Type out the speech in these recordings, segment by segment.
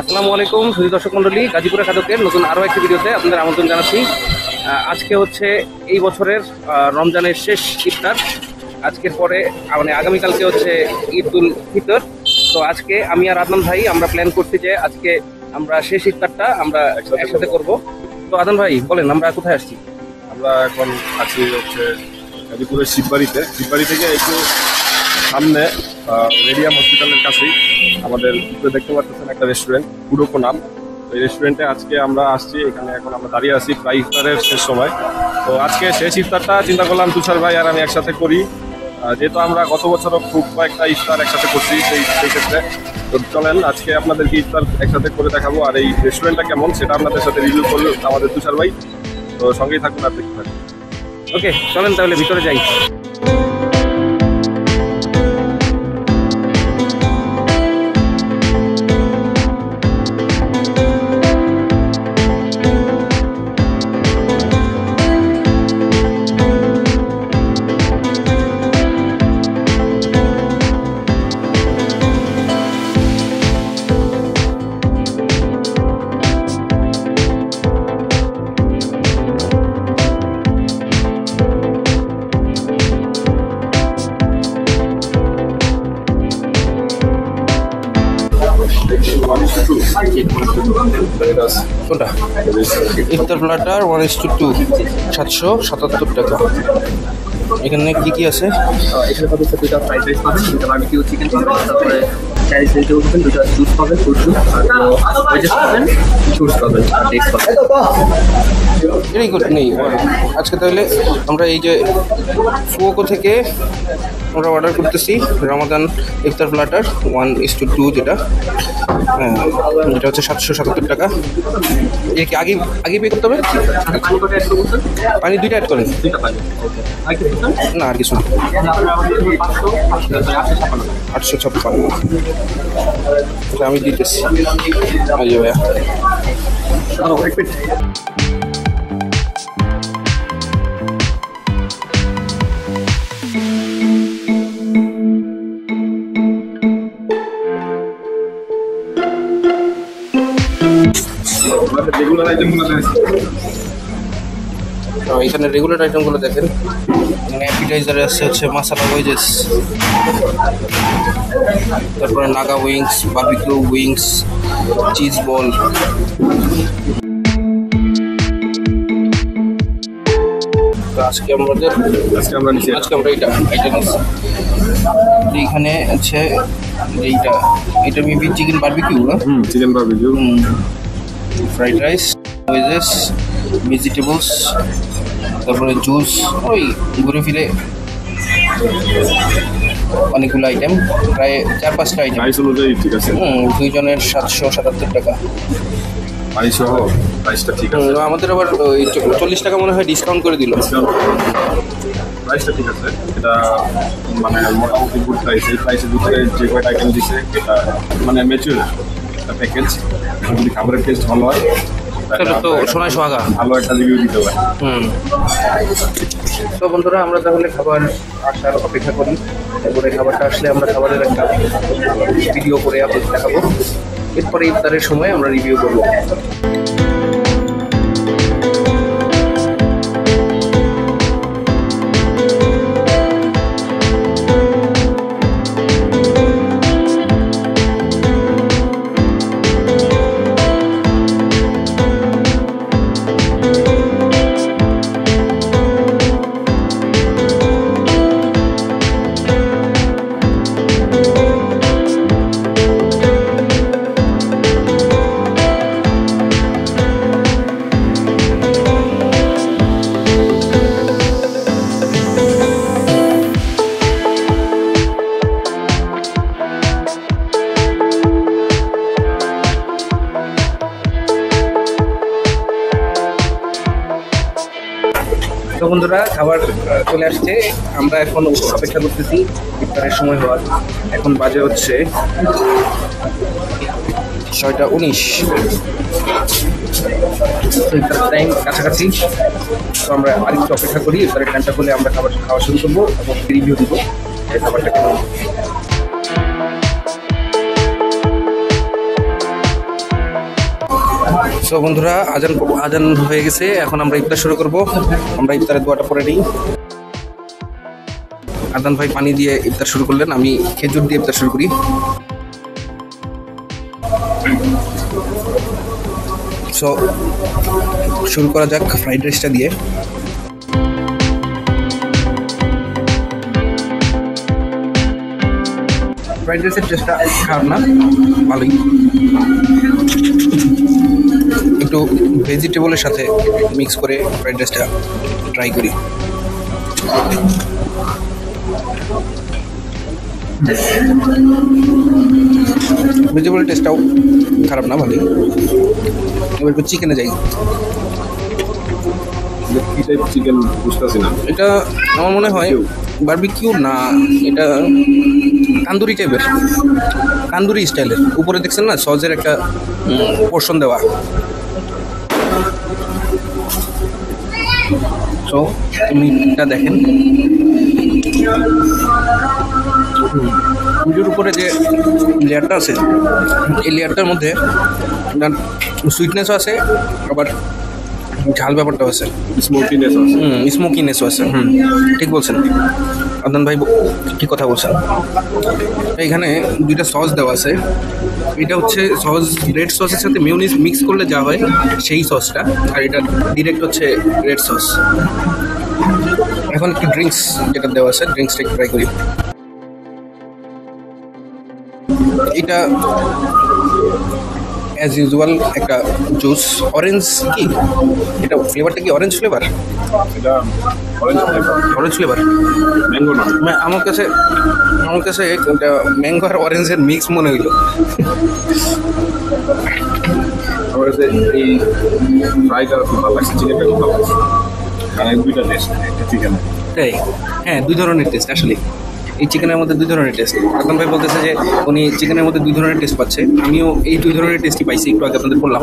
আসসালামু আলাইকুম সুধী দর্শক মন্ডলী, গাজীপুরের খাদকের নতুন আরও একটি ভিডিওতে আপনাদের আমন্ত্রণ জানাচ্ছি। আজকে হচ্ছে এই বছরের রমজানের শেষ ইফতার। আজকের পরে মানে আগামীকালকে হচ্ছে ঈদ উল ফিতর। তো আজকে আমি আর আদনান ভাই আমরা প্ল্যান করছি যে আজকে আমরা শেষ ইফতারটা আমরা একসাথে করব। তো আদনান ভাই বলেন, আমরা কোথায় আসছি? আমরা এখন আছি হচ্ছে গাজীপুরের শিববাড়ি থেকে একটু সামনে রেডিয়াম হসপিটালের কাছেই আমাদের দেখতে পাচ্ছেন একটা রেস্টুরেন্ট, পুরোকো নাম। এই রেস্টুরেন্টে আজকে আমরা আসছি, এখানে এখন আমরা দাঁড়িয়ে আছি প্রায় ইফতারের শেষ সময়। তো আজকে শেষ ইফতারটা চিন্তা করলাম তুষার ভাই আর আমি একসাথে করি, যেহেতু আমরা গত বছরও খুব কয়েকটা ইফতার একসাথে করছি সেই ক্ষেত্রে। তো চলেন আজকে আপনাদেরকে ইফতার একসাথে করে দেখাবো, আর এই রেস্টুরেন্টটা কেমন সেটা আপনাদের সাথে রিভিউ করলো আমাদের তুষার ভাই। তো সঙ্গেই থাকুন আর দেখতে থাকুন। ওকে চলেন তাহলে ভিতরে যাই। কোনটা? ইফতার প্ল্যাটার 1:2 777 টাকা। এখানে কি কি আছে? এখানে পাবেন দুটো ফ্রাইড রাইস পাবেন, দুটো বারবিকিউ চিকেন পাবেন, তারপরে চাইনিজ ভেজিটেবল পাবেন, দুটো জুস পাবেন, ফ্রুট জুস, আর ওয়েজেস পাবেন, ফ্রুটস পাবেন, আর ডেটস পাবেন। Very good. নেই আজকে তাহলে আমরা এই যে ফুয়োকো থেকে আমরা অর্ডার করতেছি রমাদান ইফতার প্ল্যাটার 1:2 যেটা, হ্যাঁ এটা হচ্ছে 777 টাকা। এর কি আগে পে করতে হবে? পানি 2টা অ্যাড করেন। না আর কিছু 856 আমি দিতেছি। ভাইয়া এখানে রেগুলার আইটেমগুলো দেখেন। এখানে অ্যাপিটাইজারে আছে হচ্ছে মাসালা ওয়েজেস, তারপরে Naga wings, barbecue wings, cheese ball. আজকে আমরা এটা নিচ্ছি। এইখানে আছে এটা মেবি চিকেন বারবিকিউ না? Chicken barbecue, fried rice, wedges, vegetables, তারপরে জুস, ওই ঘুরে ফিরে অনেকগুলো আইটেম, প্রায় 4-5টা আইটেম। প্রাইস অনুযায়ী ঠিক আছে। দুইজনের 777 টাকা। প্রাইসসহ প্রাইসটা ঠিক আছে। আমাদের আবার ওই 40 টাকা মনে হয় ডিসকাউন্ট করে দিল। প্রাইসটা ঠিক আছে, এটা মানে মোটামুটি গুড প্রাইস। এই প্রাইসের ভিতরে যে কয়টা আইটেম দিচ্ছে এটা মানে ম্যাচিউর একটা প্যাকেজ। যদি খাবারের টেস্ট ভালো হয় তো সোনায় সোহাগা ভালো একটা রিভিউ দিতে পারে। তো বন্ধুরা আমরা তাহলে খাবার আসার অপেক্ষা করি, তারপরে খাবারটা আসলে আমরা খাবারের একটা ভিডিও করে আপনাদের দেখাবো। এরপরে ইফতারের সময় আমরা রিভিউ করবো। তো বন্ধুরা খাবার চলে আসছে, আমরা এখন অপেক্ষা করতেছি ইফতারের সময় হওয়ার। এখন বাজে হচ্ছে 6:19। তো ইফতার টাইম কাছাকাছি, তো আমরা আরেকটু অপেক্ষা করি। ইফতারের টাইমটা হলে আমরা খাওয়া শুরু করবো এবং রিভিউ দিব এই খাবারটা কেমন। সো বন্ধুরা, আজান হয়ে গেছে, এখন আমরা ইফতার শুরু করব। আমরা ইফতারের দোয়াটা পড়ে নিই। আদান ভাই পানি দিয়ে ইফতার শুরু করলেন, আমি খেজুর দিয়ে ইফতার শুরু করি। সো শুরু করা যাক ফ্রাইড রাইসটা দিয়ে। ফ্রাইড রাইসের টেস্টটা খারাপ না, ভালোই। একটু ভেজিটেবলের সাথে মিক্স করে ফ্রাইড রাইসটা ট্রাই করি। ভেজিটেবলের টেস্টটাও খারাপ না, ভালোই। এবার একটু চিকেনে যাই। কি টাইপ চিকেন বুঝতেছি না। এটা আমার মনে হয় বারবিকিউ না, এটা তান্দুরি টাইপের, তান্দুরি স্টাইলের। উপরে দেখছেন না সসের একটা পোর্শন দেওয়া। সো মিটটা দেখেন, পুজোর উপরে যে লেয়ারটা আছে, এই লেয়ারটার মধ্যে সুইটনেসও আছে, আবার ঝাল ব্যাপারটাও আছে, স্মোকিনেসও আছে। ঠিক বলছেন আদনান ভাই, ঠিক কথা বলছেন। এইখানে দুইটা সস দেওয়া আছে। এটা হচ্ছে সস, রেড সসের সাথে মিউনিস মিক্স করলে যা হয় সেই সসটা, আর এটা ডিরেক্ট হচ্ছে রেড সস। এখন একটু ড্রিঙ্কস যেটা দেওয়া আছে, ড্রিঙ্কসটা ট্রাই করি। এটা অ্যাজ ইউজুয়াল একটা জুস, অরেঞ্জ। কি এটা ফ্লেভারটা কি অরেঞ্জ ফ্লেভার? এটা অরেঞ্জ ফ্লেভার, ম্যাঙ্গো না। আমার কাছে এটা ম্যাঙ্গো আর অরেঞ্জের মিক্স মনে হইল। আমার কাছে এই ফ্রাইটা খুব ভালো লাগছে, চিকেনটা খুব ভালো লাগছে। মানে দুইটা টেস্ট, একটা চিকেন। তাই? হ্যাঁ, দুই ধরনের টেস্ট আসলে। এই চিকেনের মধ্যে দুই ধরনের টেস্ট। আদনান ভাই বলতেছে যে উনি চিকেনের মধ্যে দুই ধরনের টেস্ট পাচ্ছে, আমিও এই দুই ধরনের টেস্টই পাইছি, একটু আগে আপনাদের বললাম।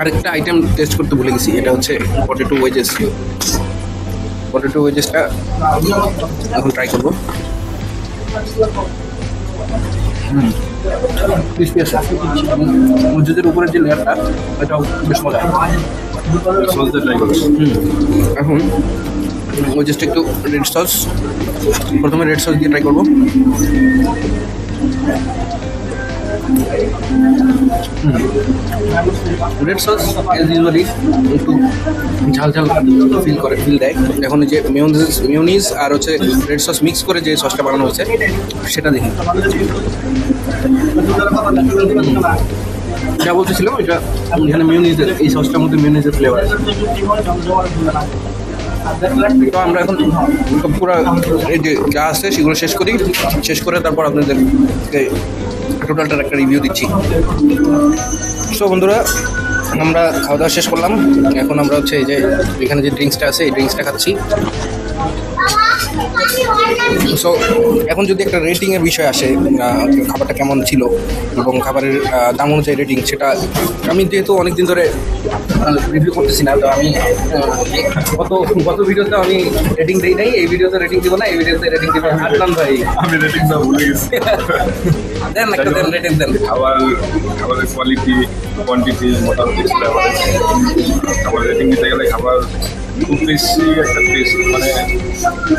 আরেকটা আইটেম টেস্ট করতে ভুলে গেছি, এটা হচ্ছে পটেটো ওয়েজেস। পটেটো ওয়েজেসটা এখন ট্রাই করবো। ক্রিসপি আছে, মসজিদের উপরের যে লেয়ারটা, এটাও বেশ মজা। সসটা ট্রাই করছি। এখন ওই জাস্ট একটু রেড সস, প্রথমে রেড সস দিয়ে ট্রাই করবো। রেড সস অ্যাজ ইউজুয়ালি একটু ঝাল ঝাল ফিল দেয়। এখন যে মিউনিস আর হচ্ছে রেড সস মিক্স করে যে সসটা বানানো হয়েছে সেটা দেখি। যা বলতেছিলাম, এটা এখানে মিউনিসের, এই সসটার মধ্যে মিউনিসের ফ্লেভার আছে। তো আমরা এখন পুরো এই যে যা আছে সেগুলো শেষ করে তারপর আপনাদের টোটালটার একটা রিভিউ দিচ্ছি। সো বন্ধুরা, আমরা খাওয়া দাওয়া শেষ করলাম। এখন আমরা হচ্ছে এই যে এখানে যে ড্রিঙ্কসটা আছে, এই ড্রিঙ্কসটা খাচ্ছি। সো এখন যদি একটা রেটিংয়ের বিষয় আসে, খাবারটা কেমন ছিল এবং খাবারের দাম অনুযায়ী রেটিং, সেটা আমি যেহেতু অনেকদিন ধরে রিভিউ করতেছি না, তো আমি গত ভিডিওতে আমি রেটিং দিই নাই, এই ভিডিওতে রেটিং দিব না, এই ভিডিওতে রেটিং দিব আদনান ভাই। আমি রেটিংটা ভুলে গেছি। দেন একটা রেটিং দেন। খাবারের কোয়ালিটি, কোয়ান্টিটি মোটামুটি ছিল। খাবার রেটিং দিতে গেলে খাবার খুব বেশি একটা টেস্ট, মানে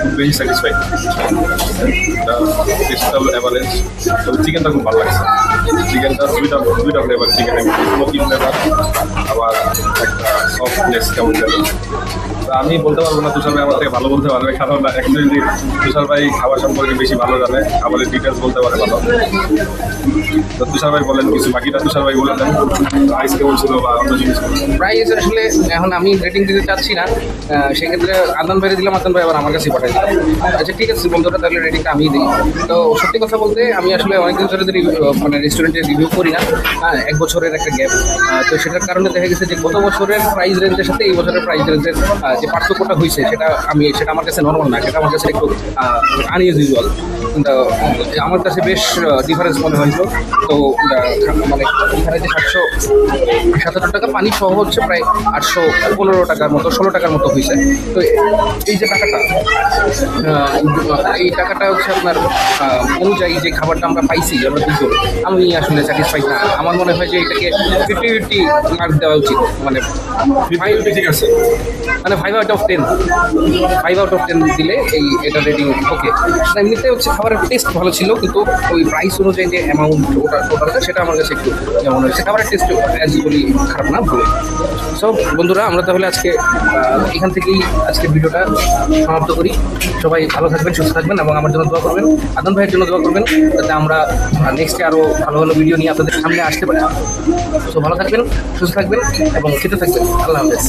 খুব বেশি স্যাটিসফাইড। টেস্টটা অ্যাভারেজ, তবে চিকেনটা খুব ভালো লাগছে। চিকেনটা দুইটা ফ্লেভার, চিকেনের স্মোকি ফ্লেভার, আবার একটা সফটনেস কেমন যেন। আমি বলতে পারবো না, তুষার ভাই আমার থেকে ভালো বলতে পারবে, কারণ অ্যাকচুয়ালি তুষার ভাই খাবার সম্পর্কে বেশি ভালো জানে, খাবারের ডিটেলস বলতে পারে ভালো। তো তুষার ভাই বলেন কিছু, বাকিটা তুষার ভাই বলে দেন। প্রাইস কেমন ছিল বা অন্য জিনিস? প্রাইস আসলে এখন আমি রেটিং দিতে চাচ্ছি না, সেক্ষেত্রে আদনান ভাইরে দিলাম, আদনান ভাই আবার আমার কাছে পাঠাই দিলাম। আচ্ছা ঠিক আছে বন্ধুরা, তাহলে রেটিংটা আমিই দিই। তো সত্যি কথা বলতে আমি আসলে অনেকদিন ধরে মানে রেস্টুরেন্টে রিভিউ করি না, হ্যাঁ, 1 বছরের একটা গ্যাপ। তো সেটার কারণে দেখা গেছে যে গত বছরের প্রাইস রেঞ্জের সাথে এই বছরের প্রাইস রেঞ্জের যে পার্থক্যটা হয়েছে, সেটা আমার কাছে নর্মাল না, সেটা আমার কাছে একটু আনইউজুয়াল। কিন্তু আমার কাছে বেশ ডিফারেন্স মনে হয়েছিল। তো মানে এখানে যে 770 টাকা পানি সহ হচ্ছে প্রায় 815 টাকার মতো, 16 টাকার মতো মতো হয়েছে। তো এই যে টাকাটা, এই টাকাটা হচ্ছে আপনার অনুযায়ী যে খাবারটা আমরা পাইছি আমরা দুজন, আমি আসলে স্যাটিসফাইড না। আমার মনে হয় যে এটাকে 50-50 মার্ক দেওয়া উচিত, মানে 50 ঠিক আছে। মানে 5 আউট অফ 10 দিলে এটা রেটিং ওকে। এমনিতে হচ্ছে খাবারের টেস্ট ভালো ছিল, কিন্তু ওই প্রাইস অনুযায়ী যে অ্যামাউন্ট ওটা টোটালটা সেটা আমার কাছে একটু যেমন হয়েছে। খাবারের টেস্ট অ্যাজ বলি খারাপ না, ভালো। সো বন্ধুরা, আমরা তাহলে আজকে এখান থেকেই আজকের ভিডিওটা সমাপ্ত করি। সবাই ভালো থাকবেন, সুস্থ থাকবেন এবং আমার জন্য দোয়া করবেন, আদন ভাইয়ের জন্য দোয়া করবেন, যাতে আমরা নেক্সটে আরও ভালো ভালো ভিডিও নিয়ে আপনাদের সামনে আসতে পারি। সো ভালো থাকবেন, সুস্থ থাকবেন এবং খেতে থাকবেন। আল্লাহ হাফেজ।